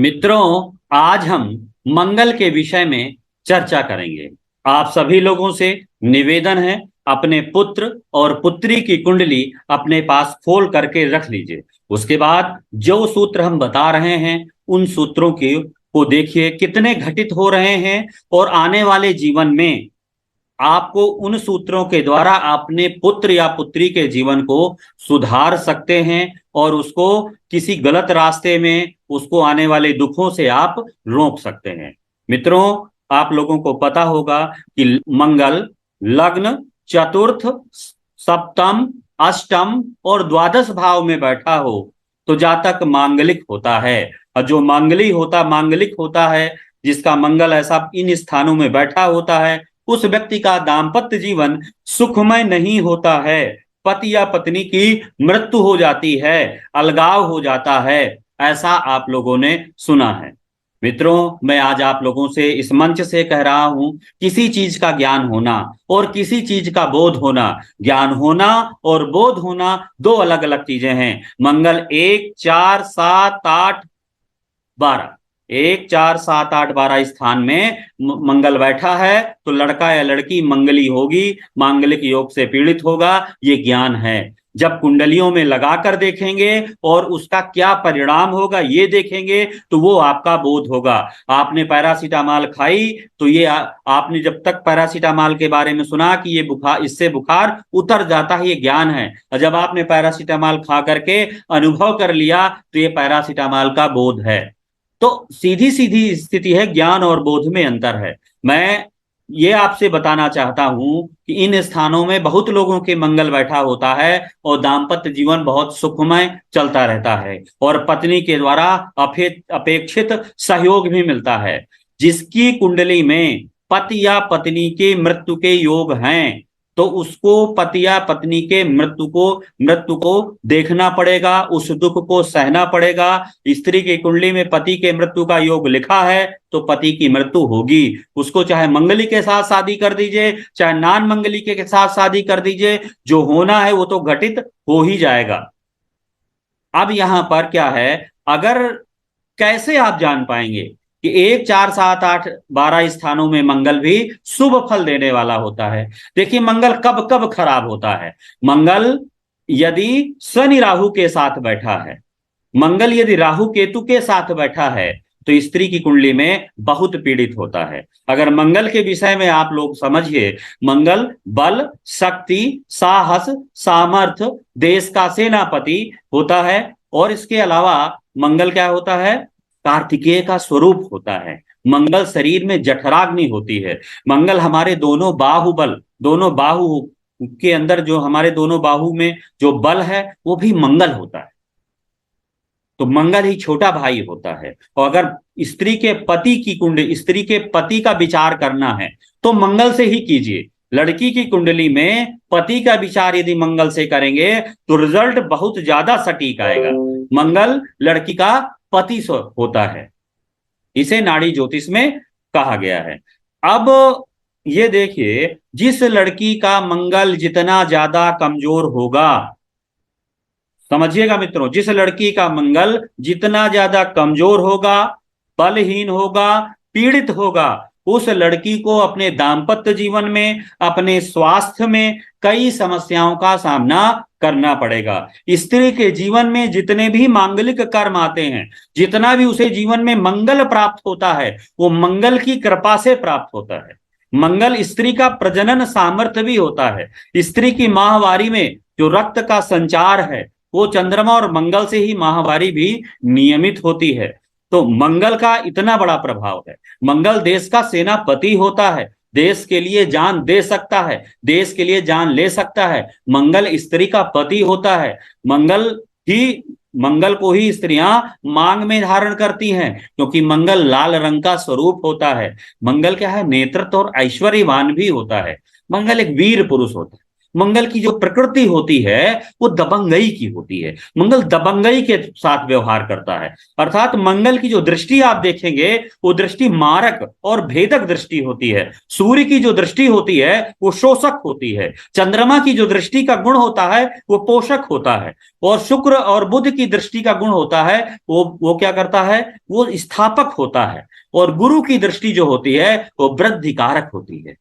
मित्रों, आज हम मंगल के विषय में चर्चा करेंगे। आप सभी लोगों से निवेदन है, अपने पुत्र और पुत्री की कुंडली अपने पास खोल करके रख लीजिए। उसके बाद जो सूत्र हम बता रहे हैं उन सूत्रों की को देखिए कितने घटित हो रहे हैं, और आने वाले जीवन में आपको उन सूत्रों के द्वारा अपने पुत्र या पुत्री के जीवन को सुधार सकते हैं, और उसको किसी गलत रास्ते में उसको आने वाले दुखों से आप रोक सकते हैं। मित्रों, आप लोगों को पता होगा कि मंगल लग्न, चतुर्थ, सप्तम, अष्टम और द्वादश भाव में बैठा हो तो जातक मांगलिक होता है। और जो मांगलिक होता है, जिसका मंगल ऐसा इन स्थानों में बैठा होता है, उस व्यक्ति का दाम्पत्य जीवन सुखमय नहीं होता है। पति या पत्नी की मृत्यु हो जाती है, अलगाव हो जाता है, ऐसा आप लोगों ने सुना है। मित्रों, मैं आज आप लोगों से इस मंच से कह रहा हूं, किसी चीज का ज्ञान होना और किसी चीज का बोध होना, ज्ञान होना और बोध होना दो अलग अलग चीजें हैं। मंगल 1 4 7 8 12, 1 4 7 8 12 स्थान में मंगल बैठा है तो लड़का या लड़की मंगली होगी, मांगलिक योग से पीड़ित होगा। ये ज्ञान है। जब कुंडलियों में लगाकर देखेंगे और उसका क्या परिणाम होगा ये देखेंगे तो वो आपका बोध होगा। आपने पैरासीटामॉल खाई तो ये आपने जब तक पैरासीटामॉल के बारे में सुना कि ये बुखार, इससे बुखार उतर जाता है, ये ज्ञान है। और जब आपने पैरासीटामॉल खा करके अनुभव कर लिया तो ये पैरासीटामॉल का बोध है। तो सीधी सीधी स्थिति है, ज्ञान और बोध में अंतर है। मैं ये आपसे बताना चाहता हूं कि इन स्थानों में बहुत लोगों के मंगल बैठा होता है और दाम्पत्य जीवन बहुत सुखमय चलता रहता है, और पत्नी के द्वारा अपेक्षित सहयोग भी मिलता है। जिसकी कुंडली में पति या पत्नी के मृत्यु के योग हैं तो उसको पति या पत्नी के मृत्यु को देखना पड़ेगा, उस दुख को सहना पड़ेगा। स्त्री की कुंडली में पति के मृत्यु का योग लिखा है तो पति की मृत्यु होगी। उसको चाहे मंगली के साथ शादी कर दीजिए, चाहे नान मंगली के साथ शादी कर दीजिए, जो होना है वो तो घटित हो ही जाएगा। अब यहां पर क्या है, अगर कैसे आप जान पाएंगे कि 1 4 7 8 12 स्थानों में मंगल भी शुभ फल देने वाला होता है? देखिए, मंगल कब कब खराब होता है। मंगल यदि शनि राहु के साथ बैठा है, मंगल यदि राहु केतु के साथ बैठा है तो स्त्री की कुंडली में बहुत पीड़ित होता है। अगर मंगल के विषय में आप लोग समझिए, मंगल बल, शक्ति, साहस, सामर्थ्य, देश का सेनापति होता है। और इसके अलावा मंगल क्या होता है? कार्तिकेय का स्वरूप होता है। मंगल शरीर में जठराग्नि होती है। मंगल हमारे दोनों बाहु के अंदर, जो हमारे दोनों बाहु में जो बल है वो भी मंगल होता है। तो मंगल ही छोटा भाई होता है। और अगर स्त्री के पति का विचार करना है तो मंगल से ही कीजिए। लड़की की कुंडली में पति का विचार यदि मंगल से करेंगे तो रिजल्ट बहुत ज्यादा सटीक आएगा। मंगल लड़की का पति होता है, इसे नाड़ी ज्योतिष में कहा गया है। अब ये देखिए, जिस लड़की का मंगल जितना ज्यादा कमजोर होगा, समझिएगा मित्रों, जिस लड़की का मंगल जितना ज्यादा कमजोर होगा, बलहीन होगा, पीड़ित होगा, उस लड़की को अपने दाम्पत्य जीवन में, अपने स्वास्थ्य में कई समस्याओं का सामना करना पड़ेगा। स्त्री के जीवन में जितने भी मांगलिक कर्म आते हैं, जितना भी उसे जीवन में मंगल प्राप्त होता है, वो मंगल की कृपा से प्राप्त होता है। मंगल स्त्री का प्रजनन सामर्थ्य भी होता है। स्त्री की माहवारी में जो रक्त का संचार है वो चंद्रमा और मंगल से ही माहवारी भी नियमित होती है। तो मंगल का इतना बड़ा प्रभाव है। मंगल देश का सेनापति होता है, देश के लिए जान दे सकता है, देश के लिए जान ले सकता है। मंगल स्त्री का पति होता है। मंगल को ही स्त्रियां मांग में धारण करती हैं, क्योंकि मंगल लाल रंग का स्वरूप होता है। मंगल क्या है? नेतृत्व और ऐश्वर्यवान भी होता है। मंगल एक वीर पुरुष होता है। मंगल की जो प्रकृति होती है वो दबंगई की होती है। मंगल दबंगई के साथ व्यवहार करता है, अर्थात मंगल की जो दृष्टि आप देखेंगे वो दृष्टि मारक और भेदक दृष्टि होती है। सूर्य की जो दृष्टि होती है वो शोषक होती है। चंद्रमा की जो दृष्टि का गुण होता है वो पोषक होता है। और शुक्र और बुध की दृष्टि का गुण होता है वो क्या करता है, वो स्थापक होता है। और गुरु की दृष्टि जो होती है वो वृद्धिकारक होती है।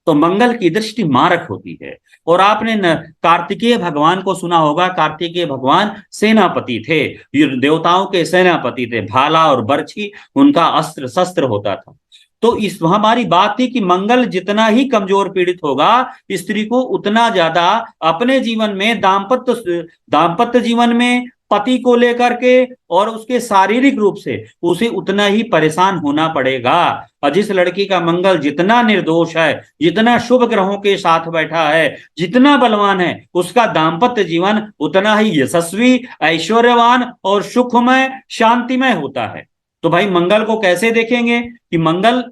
तो मंगल की दृष्टि मारक होती है। और आपने कार्तिकेय भगवान को सुना होगा। कार्तिकेय भगवान सेनापति थे, देवताओं के सेनापति थे। भाला और बर्छी उनका अस्त्र शस्त्र होता था। तो इस हमारी बात थी कि मंगल जितना ही कमजोर पीड़ित होगा, स्त्री को उतना ज्यादा अपने जीवन में दाम्पत्य जीवन में पति को लेकर के और उसके शारीरिक रूप से उसे उतना ही परेशान होना पड़ेगा। और जिस लड़की का मंगल जितना निर्दोष है, जितना शुभ ग्रहों के साथ बैठा है, जितना बलवान है, उसका दाम्पत्य जीवन उतना ही यशस्वी, ऐश्वर्यवान और सुखमय शांतिमय होता है। तो भाई मंगल को कैसे देखेंगे कि मंगल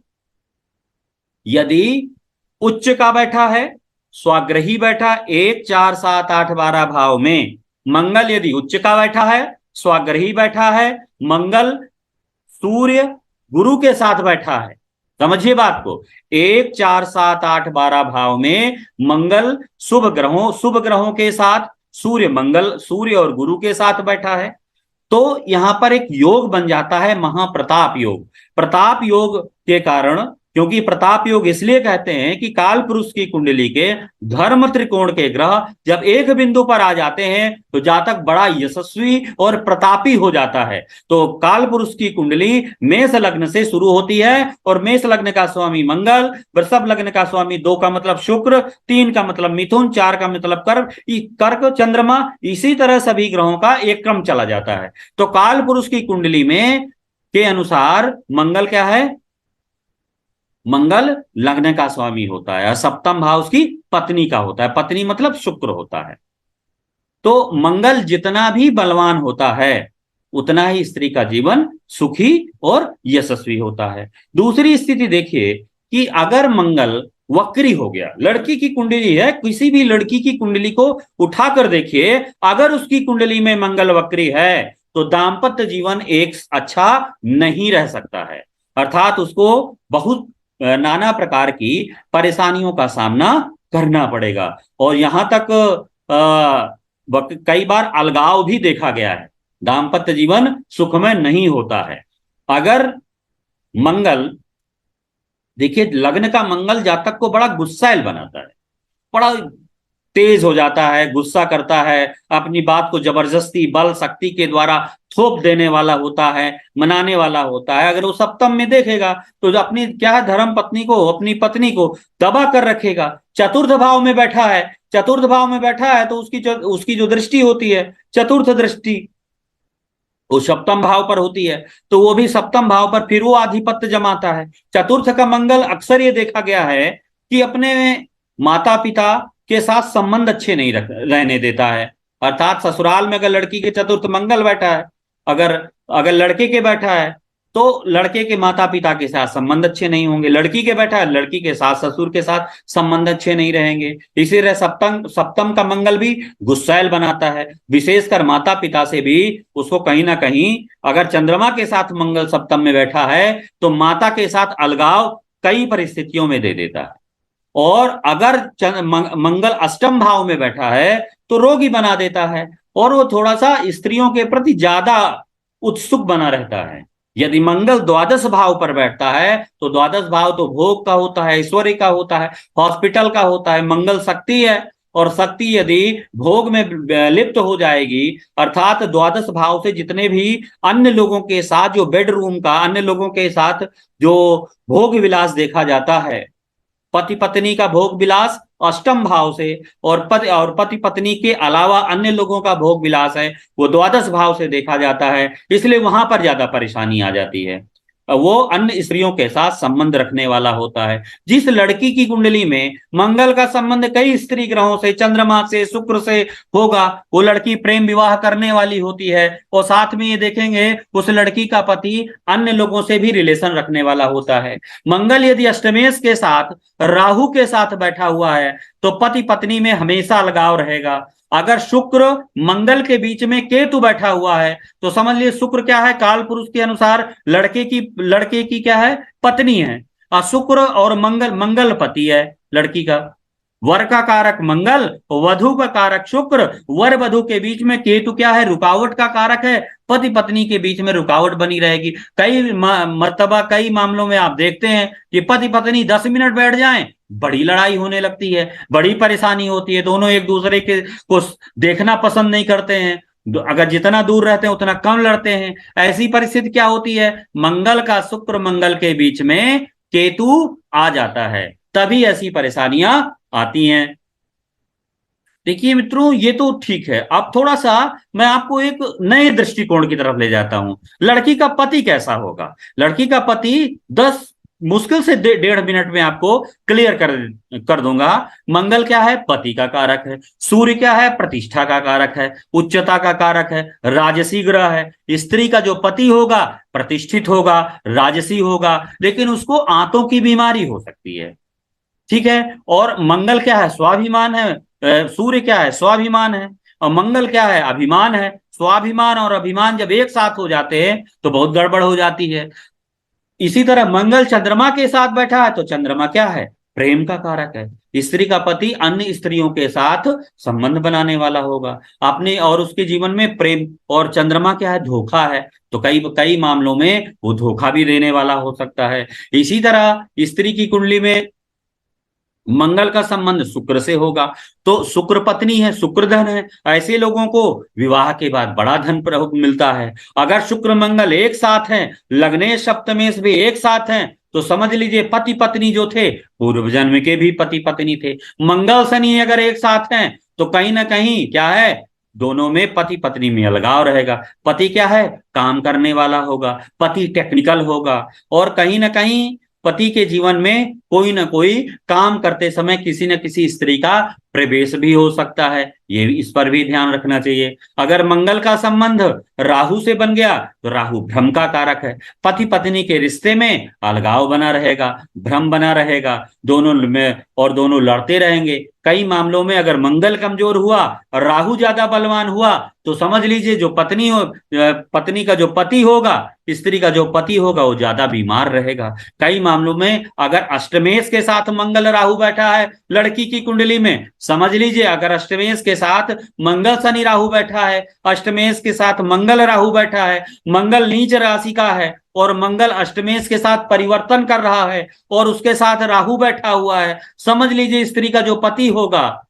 यदि उच्च का बैठा है, स्वाग्रही बैठा 1 4 7 8 12 भाव में, मंगल यदि उच्च का बैठा है, स्वाग्रही बैठा है, मंगल सूर्य गुरु के साथ बैठा है। समझिए बात को, 1 4 7 8 12 भाव में मंगल शुभ ग्रहों के साथ, सूर्य और गुरु के साथ बैठा है। तो यहां पर एक योग बन जाता है, महाप्रताप योग। प्रताप योग के कारण, क्योंकि प्रताप योग इसलिए कहते हैं कि काल पुरुष की कुंडली के धर्म त्रिकोण के ग्रह जब एक बिंदु पर आ जाते हैं तो जातक बड़ा यशस्वी और प्रतापी हो जाता है। तो काल पुरुष की कुंडली मेष लग्न से शुरू होती है और मेष लग्न का स्वामी मंगल, वृषभ लग्न का स्वामी 2 का मतलब शुक्र, 3 का मतलब मिथुन, 4 का मतलब कर्क चंद्रमा, इसी तरह सभी ग्रहों का एक क्रम चला जाता है। तो काल पुरुष की कुंडली में के अनुसार मंगल क्या है, मंगल लग्न का स्वामी होता है और सप्तम भाव उसकी पत्नी का होता है। पत्नी मतलब शुक्र होता है। तो मंगल जितना भी बलवान होता है उतना ही स्त्री का जीवन सुखी और यशस्वी होता है। दूसरी स्थिति देखिए कि अगर मंगल वक्री हो गया, लड़की की कुंडली है, किसी भी लड़की की कुंडली को उठाकर देखिए, अगर उसकी कुंडली में मंगल वक्री है तो दाम्पत्य जीवन एक अच्छा नहीं रह सकता है। अर्थात उसको बहुत नाना प्रकार की परेशानियों का सामना करना पड़ेगा। और यहां तक कई बार अलगाव भी देखा गया है, दाम्पत्य जीवन सुखमय नहीं होता है। अगर मंगल, देखिए लग्न का मंगल जातक को बड़ा गुस्सैल बनाता है, बड़ा तेज हो जाता है, गुस्सा करता है, अपनी बात को जबरदस्ती बल शक्ति के द्वारा थोप देने वाला होता है, मनाने वाला होता है। अगर वो सप्तम में देखेगा तो जो अपनी क्या है, धर्म पत्नी को, अपनी पत्नी को दबा कर रखेगा। चतुर्थ भाव में बैठा है, चतुर्थ भाव में बैठा है तो उसकी जो दृष्टि होती है, चतुर्थ दृष्टि, वो सप्तम भाव पर होती है, तो वो भी सप्तम भाव पर फिर वो आधिपत्य जमाता है। चतुर्थ का मंगल अक्सर ये देखा गया है कि अपने माता पिता के साथ संबंध अच्छे नहीं रहने देता है। अर्थात ससुराल में अगर लड़की के चतुर्थ मंगल बैठा है, अगर अगर लड़के के बैठा है तो लड़के के माता पिता के साथ संबंध अच्छे नहीं होंगे, लड़की के बैठा है लड़की के सास ससुर के साथ संबंध अच्छे नहीं रहेंगे। इसी तरह सप्तम का मंगल भी गुस्सैल बनाता है, विशेषकर माता पिता से भी उसको कहीं ना कहीं, अगर चंद्रमा के साथ मंगल सप्तम में बैठा है तो माता के साथ अलगाव कई परिस्थितियों में दे देता है। और अगर मंगल अष्टम भाव में बैठा है तो रोगी बना देता है और वो थोड़ा सा स्त्रियों के प्रति ज्यादा उत्सुक बना रहता है। यदि मंगल द्वादश भाव पर बैठता है तो द्वादश भाव तो भोग का होता है, ऐश्वर्य का होता है, हॉस्पिटल का होता है। मंगल शक्ति है और शक्ति यदि भोग में लिप्त हो जाएगी, अर्थात द्वादश भाव से जितने भी अन्य लोगों के साथ जो बेडरूम का, अन्य लोगों के साथ जो भोग विलास देखा जाता है, पति पत्नी का भोग विलास अष्टम भाव से, और पति पत्नी के अलावा अन्य लोगों का भोग विलास है वो द्वादश भाव से देखा जाता है, इसलिए वहां पर ज्यादा परेशानी आ जाती है। वो अन्य स्त्रियों के साथ संबंध रखने वाला होता है। जिस लड़की की कुंडली में मंगल का संबंध कई स्त्री ग्रहों से, चंद्रमा से, शुक्र से होगा, वो लड़की प्रेम विवाह करने वाली होती है। और साथ में ये देखेंगे उस लड़की का पति अन्य लोगों से भी रिलेशन रखने वाला होता है। मंगल यदि अष्टमेश के साथ राहु के साथ बैठा हुआ है तो पति पत्नी में हमेशा अलगाव रहेगा। अगर शुक्र मंगल के बीच में केतु बैठा हुआ है तो समझ लीजिए शुक्र क्या है, काल पुरुष के अनुसार लड़के की क्या है, पत्नी है। और शुक्र और मंगल, मंगल पति है लड़की का। वर का कारक मंगल, वधु का कारक शुक्र। वर वधु के बीच में केतु क्या है, रुकावट का कारक है। पति पत्नी के बीच में रुकावट बनी रहेगी। कई मर्तबा, कई मामलों में आप देखते हैं कि पति पत्नी 10 मिनट बैठ जाएं, बड़ी लड़ाई होने लगती है, बड़ी परेशानी होती है। दोनों एक दूसरे के को देखना पसंद नहीं करते हैं। अगर जितना दूर रहते हैं उतना कम लड़ते हैं। ऐसी परिस्थिति क्या होती है, मंगल का शुक्र मंगल के बीच में केतु आ जाता है, तभी ऐसी परेशानियां आती हैं। देखिए मित्रों, ये तो ठीक है। अब थोड़ा सा मैं आपको एक नए दृष्टिकोण की तरफ ले जाता हूं। लड़की का पति कैसा होगा। लड़की का पति 10 मुश्किल से 1.5 मिनट में आपको क्लियर कर दूंगा। मंगल क्या है, पति का कारक है। सूर्य क्या है, प्रतिष्ठा का कारक है, उच्चता का कारक है, राजसी ग्रह है। स्त्री का जो पति होगा प्रतिष्ठित होगा, राजसी होगा, लेकिन उसको आंतों की बीमारी हो सकती है। ठीक है। और मंगल क्या है, स्वाभिमान है। सूर्य क्या है, स्वाभिमान है। और मंगल क्या है, अभिमान है। स्वाभिमान और अभिमान जब एक साथ हो जाते हैं तो बहुत गड़बड़ हो जाती है। इसी तरह मंगल चंद्रमा के साथ बैठा है तो चंद्रमा क्या है, प्रेम का कारक है। स्त्री का पति अन्य स्त्रियों के साथ संबंध बनाने वाला होगा अपने, और उसके जीवन में प्रेम। और चंद्रमा क्या है, धोखा है। तो कई कई मामलों में वो धोखा भी देने वाला हो सकता है। इसी तरह स्त्री की कुंडली में मंगल का संबंध शुक्र से होगा तो शुक्र पत्नी है, शुक्र धन है। ऐसे लोगों को विवाह के बाद बड़ा धन मिलता है। अगर शुक्र मंगल एक साथ हैं, लग्नेश सप्तमेश भी एक साथ हैं, तो समझ लीजिए पति पत्नी जो थे पूर्व जन्म के भी पति पत्नी थे। मंगल शनि अगर एक साथ हैं तो कहीं ना कहीं क्या है, दोनों में पति पत्नी में अलगाव रहेगा। पति क्या है, काम करने वाला होगा, पति टेक्निकल होगा। और कहीं ना कहीं पति के जीवन में कोई ना कोई काम करते समय किसी न किसी स्त्री का प्रवेश भी हो सकता है। ये इस पर भी ध्यान रखना चाहिए। अगर मंगल का संबंध राहु से बन गया तो राहु भ्रम का कारक है। पति पत्नी के रिश्ते में अलगाव बना रहेगा, भ्रम बना रहेगा, दोनों में, और दोनों लड़ते रहेंगे। कई मामलों में अगर मंगल कमजोर हुआ और राहु ज्यादा बलवान हुआ तो समझ लीजिए जो पत्नी का जो पति होगा, स्त्री का जो पति होगा, वो ज्यादा बीमार रहेगा। कई मामलों में अगर अष्टमेश के साथ मंगल राहु बैठा है लड़की की कुंडली में, समझ लीजिए अगर अष्टमेश के साथ मंगल शनि राहु बैठा है, अष्टमेश के साथ मंगल राहु बैठा है, मंगल नीच राशि का है और मंगल अष्टमेश के साथ परिवर्तन कर रहा है और उसके साथ राहु बैठा हुआ है, समझ लीजिए स्त्री का जो पति होगा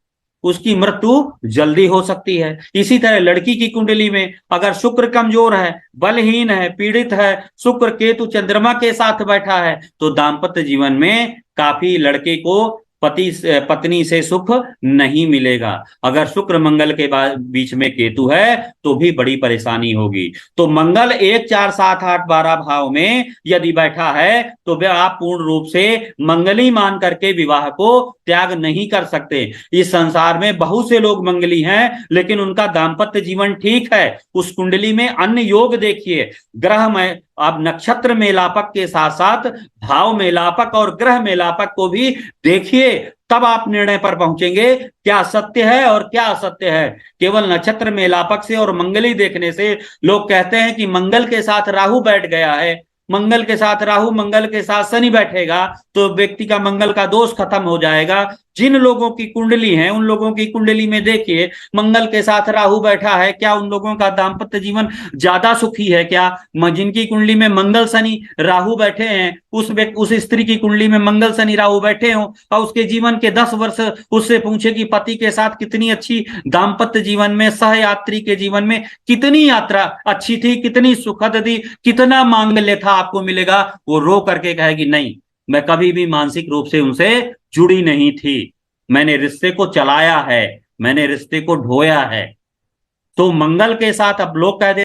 उसकी मृत्यु जल्दी हो सकती है। इसी तरह लड़की की कुंडली में अगर शुक्र कमजोर है, बलहीन है, पीड़ित है, शुक्र केतु चंद्रमा के साथ बैठा है, तो दाम्पत्य जीवन में काफी लड़के को पत्नी से सुख नहीं मिलेगा। अगर शुक्र मंगल के बीच में केतु है तो भी बड़ी परेशानी होगी। तो मंगल 1 4 7 8 12 भाव में यदि बैठा है तो वे आप पूर्ण रूप से मंगली मान करके विवाह को त्याग नहीं कर सकते। इस संसार में बहुत से लोग मंगली हैं लेकिन उनका दाम्पत्य जीवन ठीक है। उस कुंडली में अन्य योग देखिए, ग्रह में अब नक्षत्र मेलापक के साथ साथ भाव मेलापक और ग्रह मेलापक को भी देखिए, तब आप निर्णय पर पहुंचेंगे क्या सत्य है और क्या असत्य है। केवल नक्षत्र मेलापक से और मंगली देखने से लोग कहते हैं कि मंगल के साथ राहु बैठ गया है, मंगल के साथ राहु, मंगल के साथ शनि बैठेगा तो व्यक्ति का मंगल का दोष खत्म हो जाएगा। जिन लोगों की कुंडली है उन लोगों की कुंडली में देखिए मंगल के साथ राहु बैठा है, क्या उन लोगों का दाम्पत्य जीवन ज्यादा सुखी है क्या। जिनकी कुंडली में मंगल शनि राहु बैठे हैं उस स्त्री की कुंडली में मंगल शनि राहु बैठे हो और उसके जीवन के 10 वर्ष उससे पूछे कि पति के साथ कितनी अच्छी दाम्पत्य जीवन में, सहयात्री के जीवन में कितनी यात्रा अच्छी थी, कितनी सुखद थी, कितना मांगल्य था आपको मिलेगा, वो रो करके कहेगी नहीं, मैं कभी भी मानसिक रूप से उनसे जुड़ी नहीं थी, मैंने रिश्ते को चलाया है, मैंने रिश्ते को ढोया है। तो मंगल के साथ अब लोग कहते